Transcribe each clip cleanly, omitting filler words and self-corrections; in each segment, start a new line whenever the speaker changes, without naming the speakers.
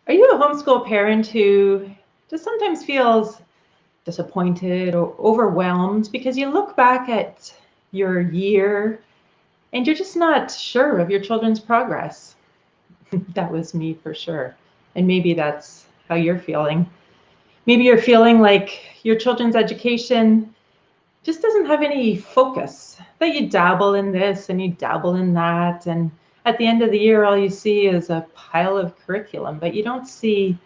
Are you a homeschool parent who just sometimes feels disappointed or overwhelmed because you look back at your year and you're just not sure of your children's progress? That was me for sure. And maybe that's how you're feeling. Maybe you're feeling like your children's education just doesn't have any focus, that you dabble in this and you dabble in that. And at the end of the year, all you see is a pile of curriculum, but you don't see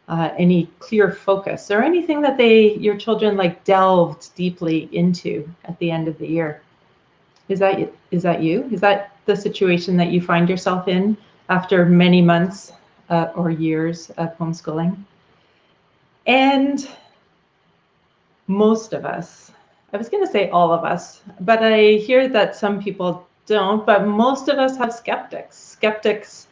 any clear focus or anything that your children like delved deeply into at the end of the year. Is that you? Is that the situation that you find yourself in after many months or years of homeschooling? And most of us, I was going to say all of us, but I hear that some people don't, but most of us have skeptics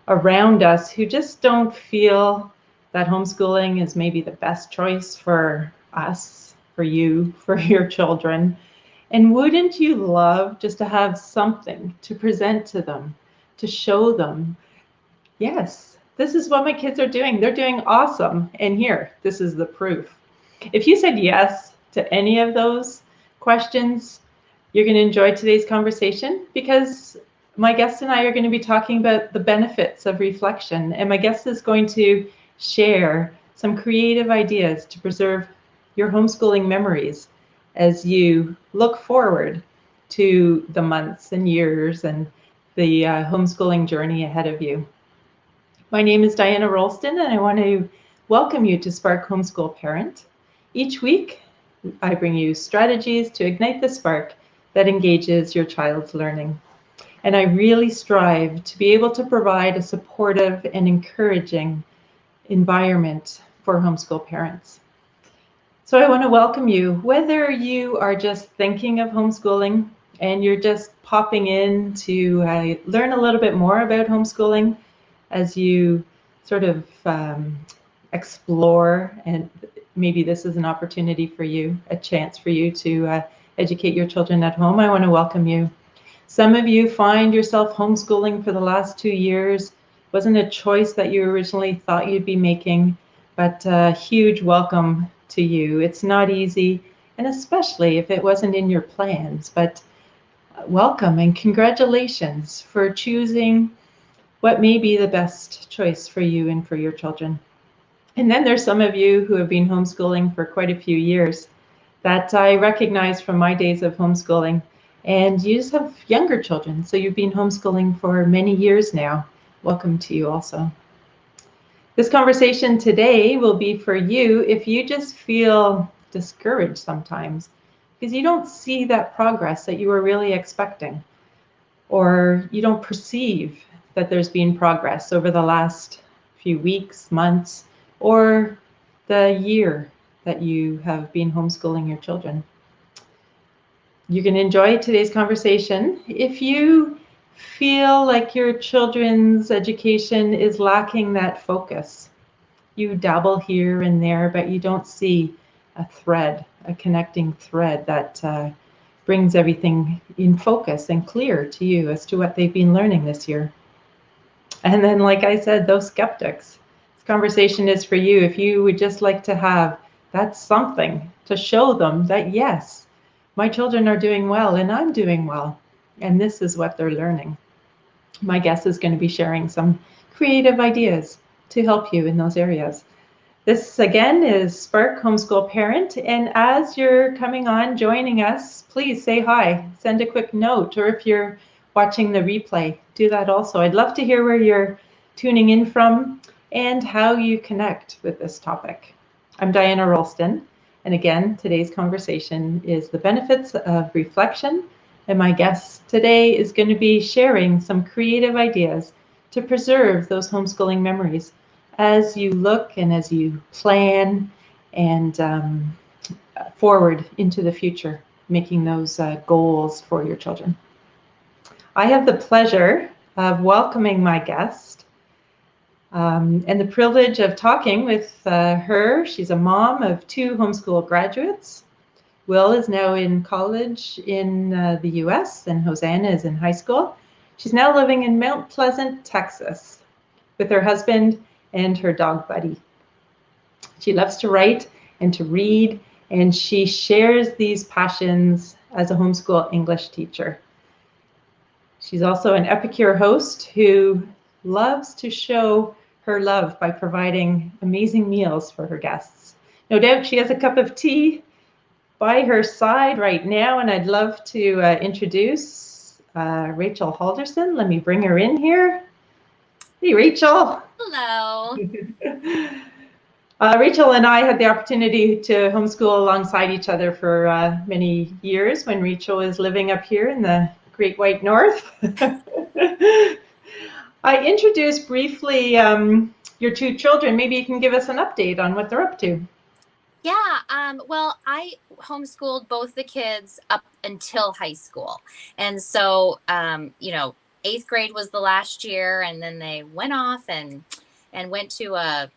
around us who just don't feel that homeschooling is maybe the best choice for us, for you, for your children. And wouldn't you love just to have something to present to them, to show them, yes, this is what my kids are doing. They're doing awesome. And here, this is the proof. If you said yes to any of those questions, you're going to enjoy today's conversation, because my guest and I are going to be talking about the benefits of reflection. And my guest is going to share some creative ideas to preserve your homeschooling memories as you look forward to the months and years and the homeschooling journey ahead of you. My name is Diana Rolston, and I want to welcome you to Spark Homeschool Parent. Each week, I bring you strategies to ignite the spark that engages your child's learning. And I really strive to be able to provide a supportive and encouraging environment for homeschool parents. So I want to welcome you, whether you are just thinking of homeschooling and you're just popping in to learn a little bit more about homeschooling as you sort of explore, and maybe this is an opportunity for you, a chance for you to educate your children at home. I want to welcome you. Some of you find yourself homeschooling for the last 2 years. Wasn't a choice that you originally thought you'd be making, but a huge welcome to you. It's not easy, and especially if it wasn't in your plans, but welcome and congratulations for choosing what may be the best choice for you and for your children. And then there's some of you who have been homeschooling for quite a few years that I recognize from my days of homeschooling. And you just have younger children, so you've been homeschooling for many years now. Welcome to you also. This conversation today will be for you if you just feel discouraged sometimes because you don't see that progress that you were really expecting, or you don't perceive that there's been progress over the last few weeks, months, or the year that you have been homeschooling your children. You can enjoy today's conversation. If you feel like your children's education is lacking that focus, you dabble here and there, but you don't see a thread, a connecting thread that brings everything in focus and clear to you as to what they've been learning this year. And then, like I said, those skeptics, this conversation is for you. If you would just like to have that something to show them that, yes, my children are doing well and I'm doing well, and this is what they're learning. My guest is going to be sharing some creative ideas to help you in those areas. This again is Spark Homeschool Parent, and as you're coming on, joining us, please say hi, send a quick note, or if you're watching the replay, do that also. I'd love to hear where you're tuning in from and how you connect with this topic. I'm Diana Rolston, and again, today's conversation is the benefits of reflection, and my guest today is going to be sharing some creative ideas to preserve those homeschooling memories as you look and as you plan and forward into the future, making those goals for your children. I have the pleasure of welcoming my guest and the privilege of talking with her. She's a mom of 2 homeschool graduates. Will is now in college in the US, and Hosanna is in high school. She's now living in Mount Pleasant, Texas, with her husband and her dog Buddy. She loves to write and to read, and she shares these passions as a homeschool English teacher. She's also an epicure host who loves to show her love by providing amazing meals for her guests. No doubt she has a cup of tea by her side right now, and I'd love to introduce Rachel Halldorson. Let me bring her in here. Hey, Rachel.
Hello.
Rachel and I had the opportunity to homeschool alongside each other for many years when Rachel was living up here in the Great White North. I introduced briefly your two children. Maybe you can give us an update on what they're up to.
Yeah, well, I homeschooled both the kids up until high school. And so, 8th grade was the last year, and then they went off and went to a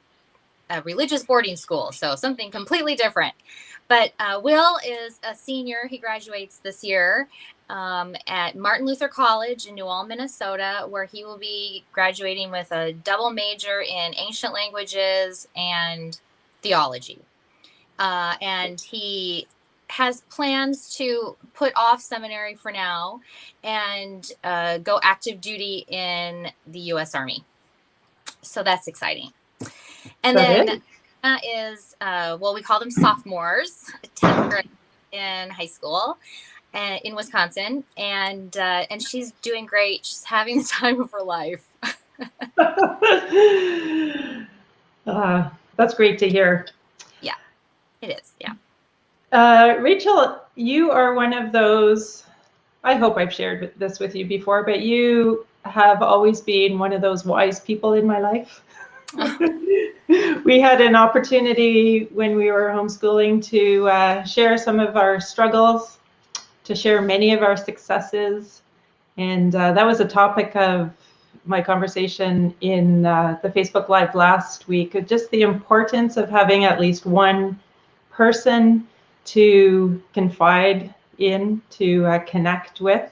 religious boarding school. So something completely different. But Will is a senior. He graduates this year at Martin Luther College in New Ulm, Minnesota, where he will be graduating with a double major in ancient languages and theology. And he has plans to put off seminary for now and go active duty in the U.S. Army. So that's exciting. And then is, we call them sophomores, 10th grade in high school in Wisconsin. And she's doing great. She's having the time of her life.
That's great to hear.
Yeah, it is. Yeah.
Rachel, you are one of those, I hope I've shared this with you before, but you have always been one of those wise people in my life. We had an opportunity when we were homeschooling to share some of our struggles, to share many of our successes. And that was a topic of my conversation in the Facebook Live last week, just the importance of having at least one person to confide in, to connect with,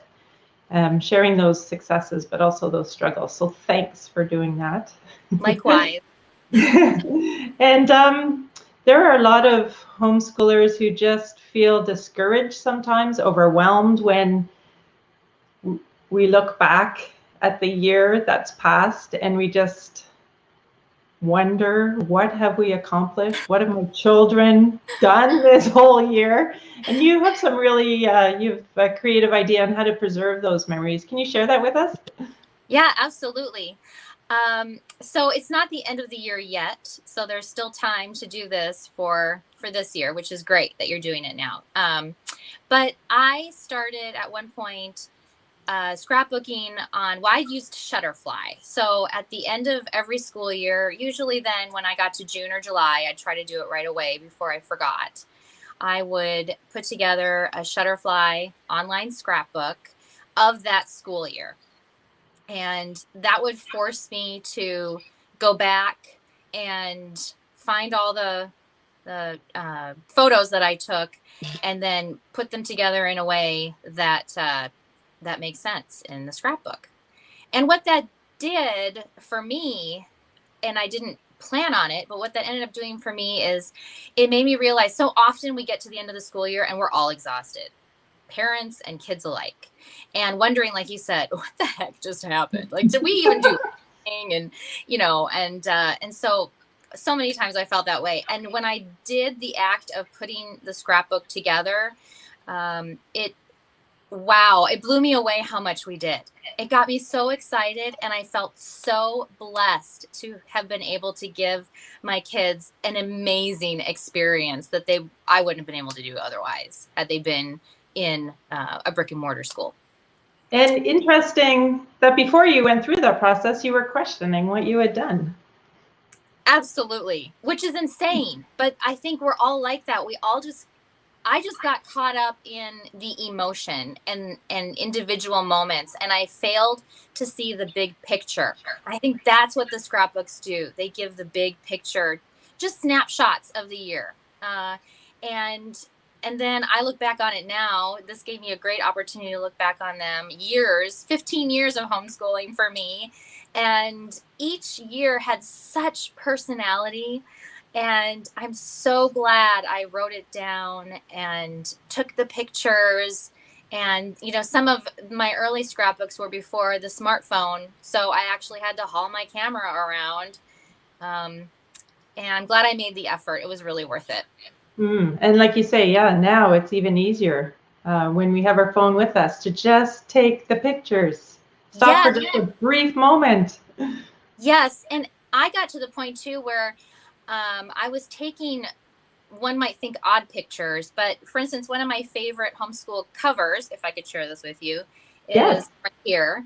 sharing those successes, but also those struggles. So thanks for doing that.
Likewise.
And there are a lot of homeschoolers who just feel discouraged sometimes, overwhelmed when we look back at the year that's passed and we just wonder, what have we accomplished? What have my children done this whole year? And you have some really, you have a creative idea on how to preserve those memories. Can you share that with us?
Yeah, absolutely. So it's not the end of the year yet. So there's still time to do this for this year, which is great that you're doing it now. But I started at one point scrapbooking on, I used Shutterfly. So at the end of every school year, usually then when I got to June or July, I'd try to do it right away before I forgot. I would put together a Shutterfly online scrapbook of that school year. And that would force me to go back and find all the photos that I took and then put them together in a way that that makes sense in the scrapbook. And what that did for me, and I didn't plan on it, but what that ended up doing for me is it made me realize so often we get to the end of the school year and we're all exhausted, parents and kids alike, and wondering, like you said, what the heck just happened? Like, did we even do anything? And so many times I felt that way. And when I did the act of putting the scrapbook together, it blew me away how much we did. It got me so excited, and I felt so blessed to have been able to give my kids an amazing experience that I wouldn't have been able to do otherwise had they been in a brick and mortar school.
And interesting that before you went through that process, you were questioning what you had done.
Absolutely, which is insane. But I think we're all like that. I just got caught up in the emotion and individual moments, and I failed to see the big picture. I think that's what the scrapbooks do. They give the big picture, just snapshots of the year. And And then I look back on it now. This gave me a great opportunity to look back on them. 15 years of homeschooling for me. And each year had such personality. And I'm so glad I wrote it down and took the pictures. And, some of my early scrapbooks were before the smartphone. So I actually had to haul my camera around. And I'm glad I made the effort. It was really worth it.
And like you say, yeah, now it's even easier when we have our phone with us to just take the pictures. Stop for just a brief moment.
Yes. And I got to the point too where I was taking, one might think odd pictures, but for instance, one of my favorite homeschool covers, if I could share this with you, is right here.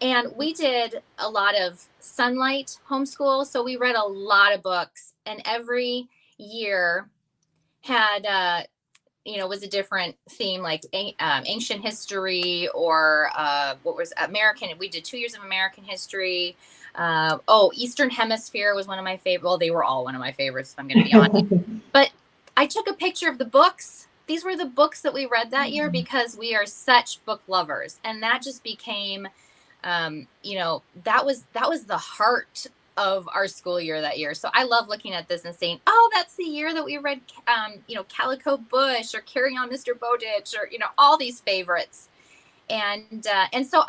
And we did a lot of sunlight homeschool. So we read a lot of books, and every year had, was a different theme, like ancient history or what was American. We did 2 years of American history. Eastern Hemisphere was one of my favorite. Well, they were all one of my favorites, if I'm going to be honest. But I took a picture of the books. These were the books that we read that year because we are such book lovers. And that just became, that was the heart of our school year that year. So I love looking at this and saying, oh, that's the year that we read, Calico Bush or Carry On Mr. Bowditch or, all these favorites. And so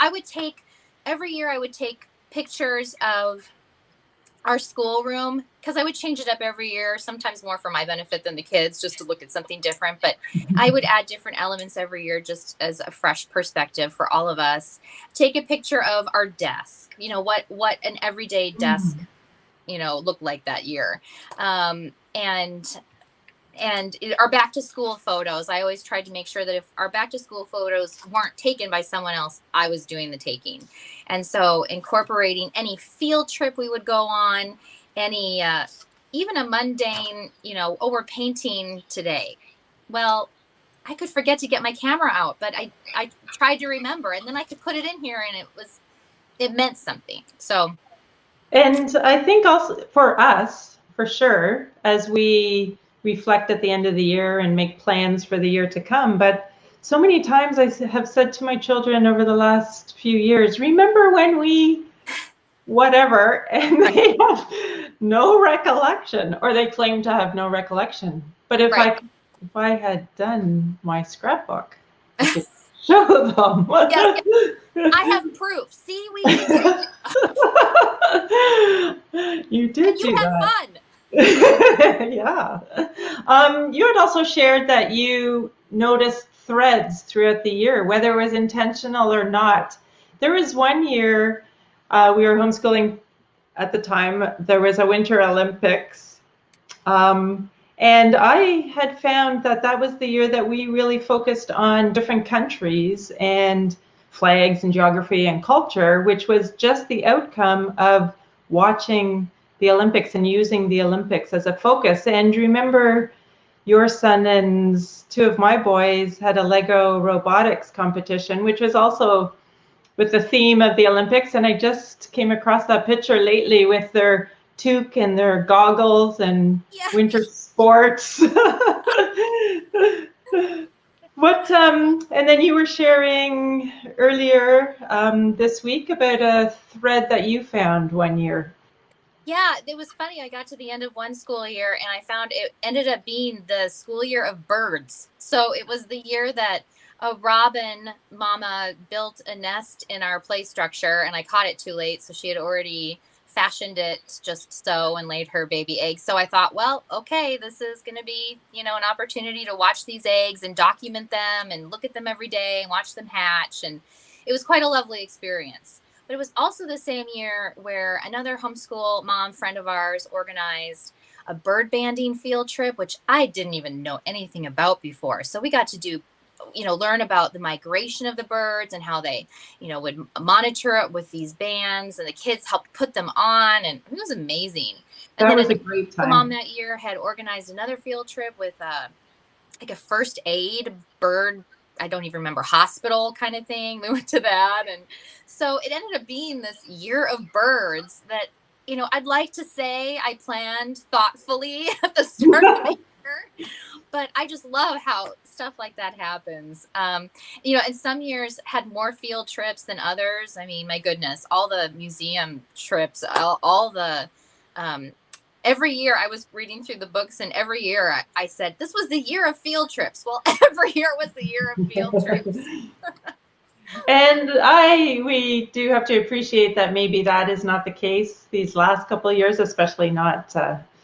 every year I would take pictures of our schoolroom, because I would change it up every year, sometimes more for my benefit than the kids, just to look at something different. But I would add different elements every year just as a fresh perspective for all of us. Take a picture of our desk, what an everyday desk, looked like that year. And our back to school photos, I always tried to make sure that if our back to school photos weren't taken by someone else, I was doing the taking. And so incorporating any field trip we would go on, any, even a mundane, we're painting today. Well, I could forget to get my camera out, but I tried to remember, and then I could put it in here, and it meant something. So.
And I think also for us, for sure, as we reflect at the end of the year and make plans for the year to come. But so many times I have said to my children over the last few years, remember when we whatever, and they have no recollection, or they claim to have no recollection. But if I had done my scrapbook, I could show them.
Yes, I have proof. See, we did.
You did
and you had fun.
Yeah. You had also shared that you noticed threads throughout the year, whether it was intentional or not. There was one year we were homeschooling at the time. There was a Winter Olympics. And I had found that was the year that we really focused on different countries and flags and geography and culture, which was just the outcome of watching the Olympics and using the Olympics as a focus. And remember, your son and two of my boys had a Lego robotics competition, which was also with the theme of the Olympics. And I just came across that picture lately with their toque and their goggles and winter sports. And then you were sharing earlier this week about a thread that you found one year.
Yeah, it was funny. I got to the end of one school year and I found it ended up being the school year of birds. So it was the year that a robin mama built a nest in our play structure, and I caught it too late. So she had already fashioned it just so and laid her baby eggs. So I thought, well, okay, this is going to be, an opportunity to watch these eggs and document them and look at them every day and watch them hatch. And it was quite a lovely experience. But it was also the same year where another homeschool mom friend of ours organized a bird banding field trip, which I didn't even know anything about before. So we got to do, learn about the migration of the birds and how they, would monitor it with these bands, and the kids helped put them on, and it was amazing. And
that was a great time.
Mom that year had organized another field trip with like a first aid bird, I don't even remember, hospital kind of thing. We went to that. And so it ended up being this year of birds that, I'd like to say I planned thoughtfully at the start of the year. but I just love how stuff like that happens. And some years had more field trips than others. I mean, my goodness, all the museum trips, all the, every year I was reading through the books, and every year I said, this was the year of field trips. Well, every year was the year of field trips.
And we do have to appreciate that maybe that is not the case these last couple of years, especially not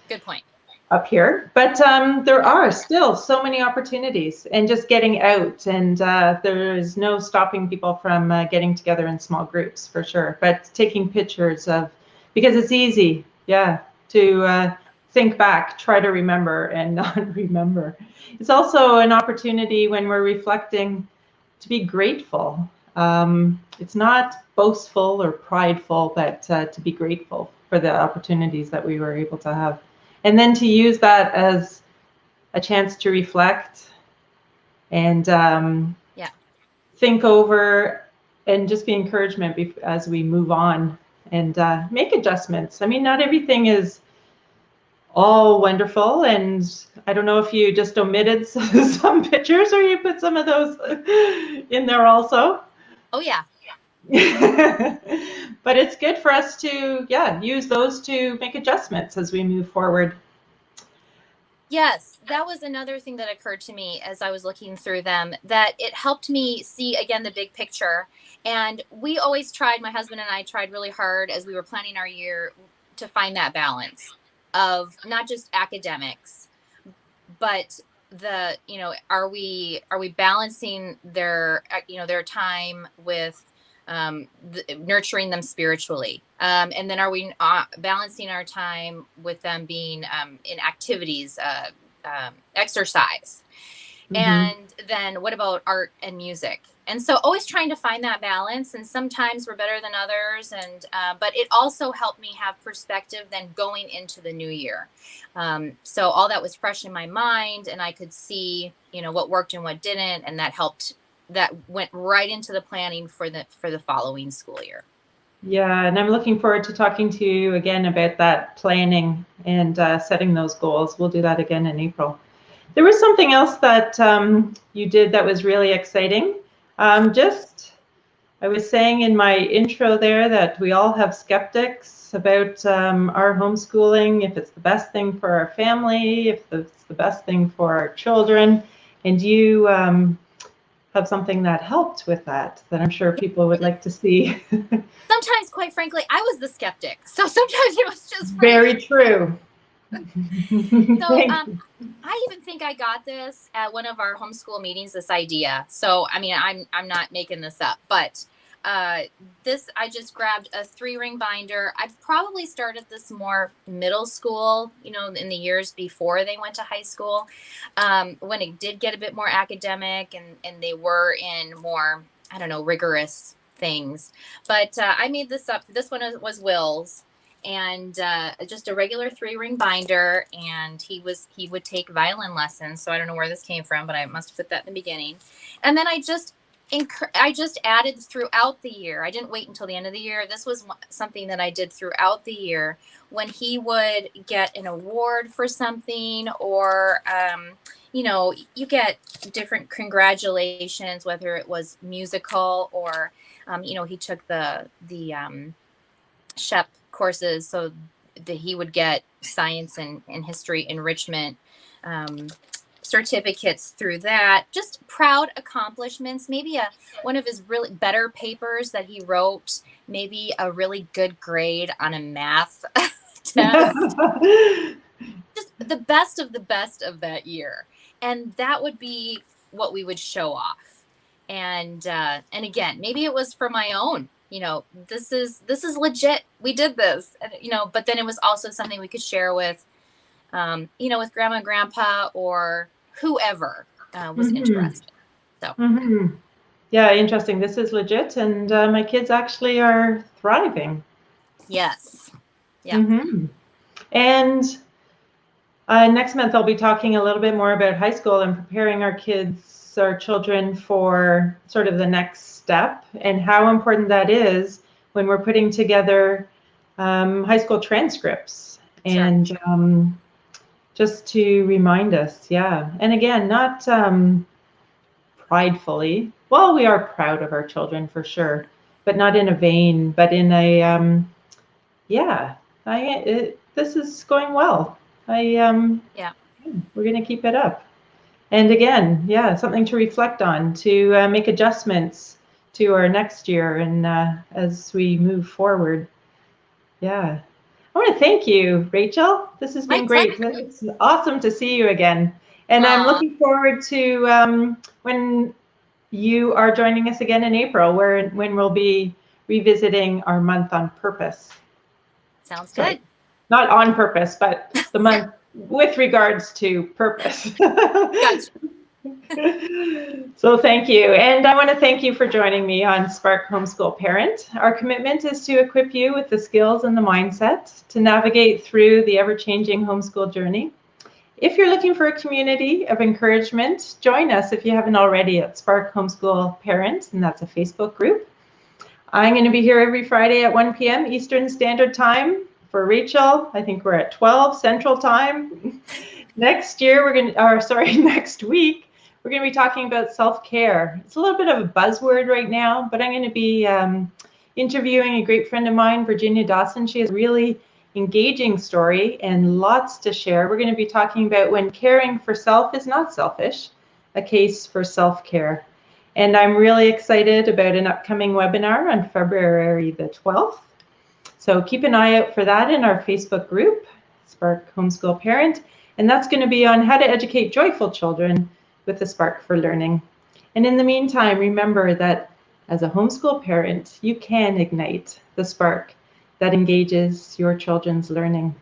good point
up here. But there are still so many opportunities, and just getting out, and there is no stopping people from getting together in small groups for sure. But taking pictures of, because it's easy, to think back, try to remember, and not remember. It's also an opportunity when we're reflecting to be grateful. It's not boastful or prideful, but to be grateful for the opportunities that we were able to have. And then to use that as a chance to reflect and think over, and just be encouragement as we move on and make adjustments. I mean, not everything is all wonderful, and I don't know if you just omitted some pictures or you put some of those in there also.
Oh yeah.
But it's good for us to use those to make adjustments as we move forward.
Yes, that was another thing that occurred to me as I was looking through them, that it helped me see again the big picture. And we always tried, my husband and I tried really hard as we were planning our year to find that balance of not just academics, but the, are we balancing their time with nurturing them spiritually, and then are we balancing our time with them being in activities, exercise, and then what about art and music? And so always trying to find that balance, and sometimes we're better than others, and but it also helped me have perspective then going into the new year. So all that was fresh in my mind, and I could see what worked and what didn't, and that went right into the planning for the following school year.
Yeah, and I'm looking forward to talking to you again about that planning and setting those goals. We'll do that again in April. There was something else that you did that was really exciting. I was saying in my intro there that we all have skeptics about our homeschooling, if it's the best thing for our family, if it's the best thing for our children. And you have something that helped with that I'm sure people would like to see.
Sometimes, quite frankly, I was the skeptic. So sometimes it was just
very true.
So I even think I got this at one of our homeschool meetings, this idea. So I mean, I'm not making this up, but I just grabbed a 3-ring binder. I probably started this more middle school, in the years before they went to high school, when it did get a bit more academic and they were in more, I don't know, rigorous things. But I made this up. This one was Will's, and just a regular 3-ring binder, and he would take violin lessons. So I don't know where this came from, but I must have put that in the beginning. And then I just added throughout the year. I didn't wait until the end of the year. This was something that I did throughout the year when he would get an award for something, or you get different congratulations, whether it was musical or he took the SHEP courses, so that he would get science and history enrichment certificates through that. Just proud accomplishments. Maybe one of his really better papers that he wrote, maybe a really good grade on a math test. Just the best of that year, and that would be what we would show off. And again, maybe it was for my own, this is legit, we did this, but then it was also something we could share with with grandma and grandpa or whoever was interested. So
yeah, interesting. This is legit, and my kids actually are thriving.
Yes. Yeah.
And next month I'll be talking a little bit more about high school and preparing our children for sort of the next step, and how important that is when we're putting together high school transcripts.
Sure.
And just to remind us, yeah. And again, not pridefully. Well, we are proud of our children for sure, but not in a vain, but in a, yeah, this is going well.
Yeah.
We're going to keep it up. And again, yeah, something to reflect on, to make adjustments to our next year and as we move forward. Yeah. I want to thank you, Rachel. This has
My
been great.
pleasure.
It's awesome to see you again. And I'm
Aw,
looking forward to when you are joining us again in April, when we'll be revisiting our month on purpose.
sounds
Sorry,
good.
not on purpose, but the month with regards to purpose.
Gotcha.
So thank you. And I want to thank you for joining me on Spark Homeschool Parent. Our commitment is to equip you with the skills and the mindset to navigate through the ever-changing homeschool journey. If you're looking for a community of encouragement, join us if you haven't already at Spark Homeschool Parent, and that's a Facebook group. I'm going to be here every Friday at 1 p.m. Eastern Standard Time. For Rachel, I think we're at 12 Central Time. Next week, we're going to be talking about self-care. It's a little bit of a buzzword right now, but I'm going to be interviewing a great friend of mine, Virginia Dawson. She has a really engaging story and lots to share. We're going to be talking about when caring for self is not selfish, a case for self-care. And I'm really excited about an upcoming webinar on February the 12th. So keep an eye out for that in our Facebook group, Spark Homeschool Parent. And that's going to be on how to educate joyful children with a spark for learning. And in the meantime, remember that as a homeschool parent, you can ignite the spark that engages your children's learning.